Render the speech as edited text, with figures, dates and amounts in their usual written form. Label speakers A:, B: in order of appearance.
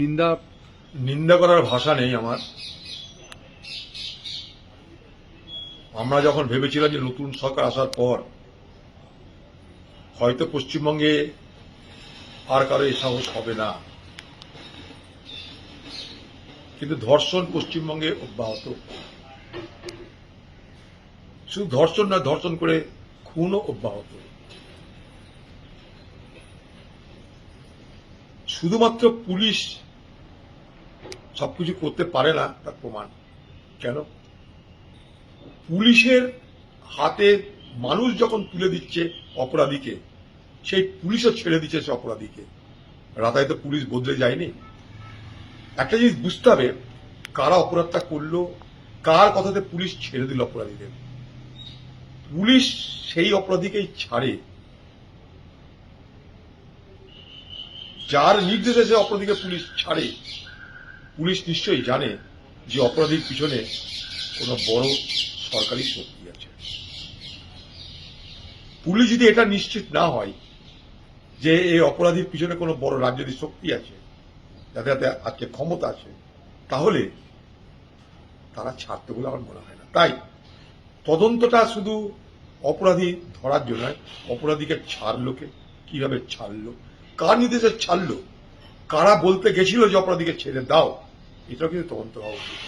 A: নিন্দা
B: নিন্দা করার ভাষা নেই আমার। আমরা যখন ভেবেছিলাম যে নতুন সরকার আসার পর হয়তো পশ্চিমবঙ্গে আর কারো এই সাহস হবে না, কিন্তু ধর্ষণ পশ্চিমবঙ্গে অব্যাহত। শুধু ধর্ষণ না, ধর্ষণ করে খুনও অব্যাহত। শুধুমাত্র পুলিশ সবকিছু করতে পারে না তার প্রমাণ। কেন? পুলিশের হাতে মানুষ যখন তুলে দিচ্ছে অপরাধীকে, সেই পুলিশও ছেড়ে দিচ্ছে সে অপরাধীকে। রাতায় তো পুলিশ বদলে যায়নি। একটা জিনিস বুঝতে হবে, কারা অপরাধটা করলো, কার কথাতে পুলিশ ছেড়ে দিল অপরাধীদের। পুলিশ সেই অপরাধীকেই ছাড়ে যার নির্দেশে সে অপরাধীকে পুলিশ ছাড়ে। পুলিশ নিশ্চয়ই জানে যে অপরাধীর পিছনে কোনো বড় সরকারি শক্তি আছে। পুলিশ যদি এটা নিশ্চিত না হয় যে এই অপরাধীর পিছনে কোনো বড় রাজনৈতিক শক্তি আছে, যাতে যাতে আজকে ক্ষমতা আছে, তাহলে তারা ছাড়তে বলে আমার মনে হয় না। তাই তদন্তটা শুধু অপরাধী ধরার জন্য নয়, অপরাধীকে ছাড়লো কে, কিভাবে ছাড়লো, কার নির্দেশে ছাড়লো, কারা বলতে গেছিল যে অপরাধীকে ছেড়ে দাও, এটাও কিন্তু তদন্ত হওয়া উচিত।